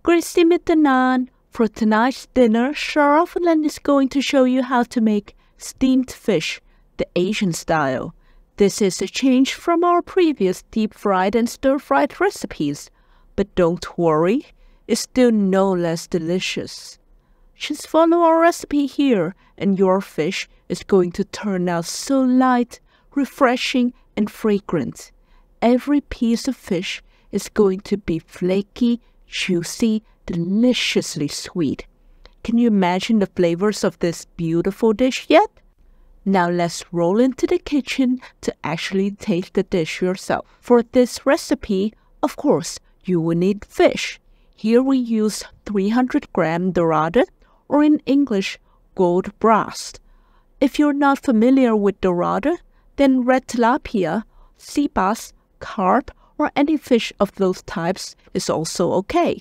Gruezi mitenand. For tonight's dinner, Schlarraffenland is going to show you how to make steamed fish, the Asian style. This is a change from our previous deep-fried and stir-fried recipes, but don't worry, it's still no less delicious. Just follow our recipe here and your fish is going to turn out so light, refreshing and fragrant. Every piece of fish is going to be flaky, juicy, deliciously sweet. Can you imagine the flavors of this beautiful dish yet? Now let's roll into the kitchen to actually taste the dish yourself. For this recipe, of course, you will need fish. Here we use 300-gram dorado, or in English, gold broth. If you're not familiar with dorado, then red tilapia, sea bass, carp, or any fish of those types is also okay.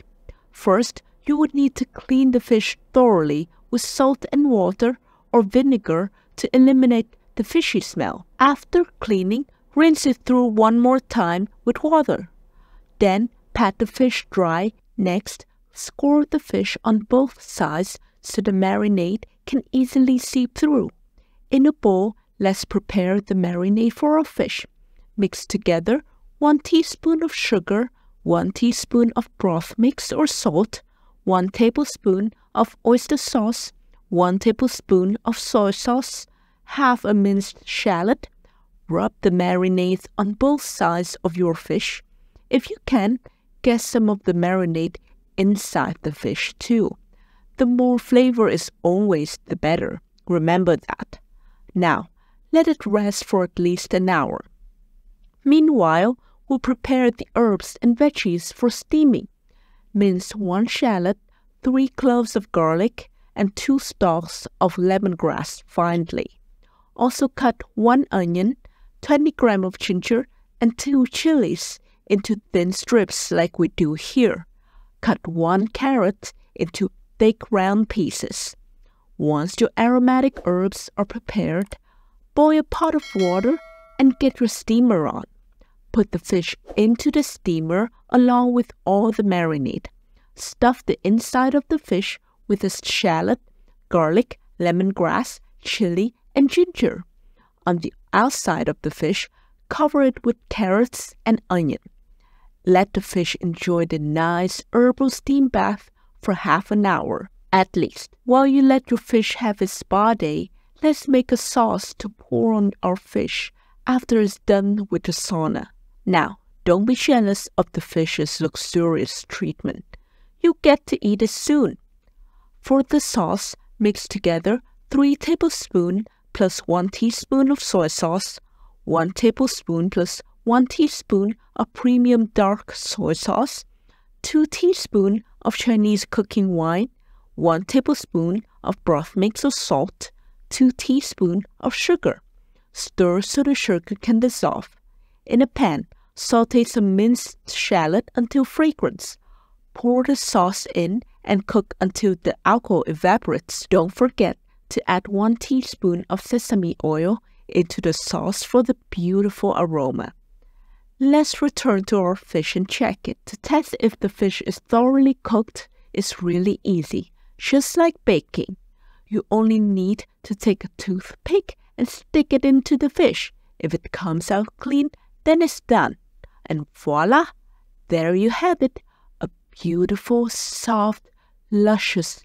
First, you would need to clean the fish thoroughly with salt and water or vinegar to eliminate the fishy smell. After cleaning, rinse it through one more time with water. Then, pat the fish dry. Next, score the fish on both sides so the marinade can easily seep through. In a bowl, let's prepare the marinade for our fish. Mix together 1 teaspoon of sugar, 1 teaspoon of broth mix or salt, 1 tablespoon of oyster sauce, 1 tablespoon of soy sauce, half a minced shallot. Rub the marinade on both sides of your fish. If you can, get some of the marinade inside the fish too. The more flavor is always the better. Remember that. Now, let it rest for at least an hour. Meanwhile, we'll prepare the herbs and veggies for steaming. Mince 1 shallot, 3 cloves of garlic, and 2 stalks of lemongrass finely. Also cut 1 onion, 20 grams of ginger, and 2 chilies into thin strips like we do here. Cut 1 carrot into thick round pieces. Once your aromatic herbs are prepared, boil a pot of water and get your steamer on. Put the fish into the steamer along with all the marinade. Stuff the inside of the fish with the shallot, garlic, lemongrass, chili, and ginger. On the outside of the fish, cover it with carrots and onion. Let the fish enjoy the nice herbal steam bath for half an hour, at least. While you let your fish have its spa day, let's make a sauce to pour on our fish after it's done with the sauna. Now, don't be jealous of the fish's luxurious treatment. You get to eat it soon. For the sauce, mix together 3 tablespoons plus 1 teaspoon of soy sauce, 1 tablespoon plus 1 teaspoon of premium dark soy sauce, 2 teaspoons of Chinese cooking wine, 1 tablespoon of broth mix or salt, 2 teaspoons of sugar. Stir so the sugar can dissolve. In a pan, saute some minced shallot until fragrance. Pour the sauce in and cook until the alcohol evaporates. Don't forget to add 1 teaspoon of sesame oil into the sauce for the beautiful aroma. Let's return to our fish and check it. To test if the fish is thoroughly cooked is really easy, just like baking. You only need to take a toothpick and stick it into the fish. If it comes out clean, then it's done. And voila! There you have it, a beautiful, soft, luscious,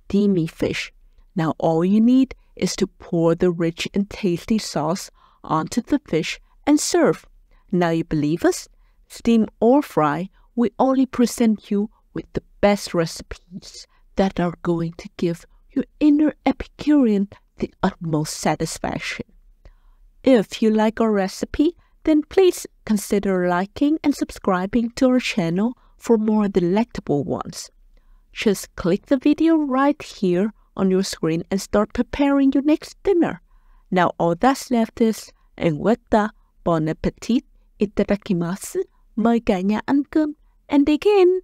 steamy fish. Now all you need is to pour the rich and tasty sauce onto the fish and serve. Now you believe us? Steam or fry, we only present you with the best recipes that are going to give your inner Epicurean the utmost satisfaction. If you like our recipe, then please consider liking and subscribing to our channel for more delectable ones. Just click the video right here on your screen and start preparing your next dinner. Now all that's left is, and with that, bon appetit, itadakimasu, mời cả nhà ăn cơm, and again.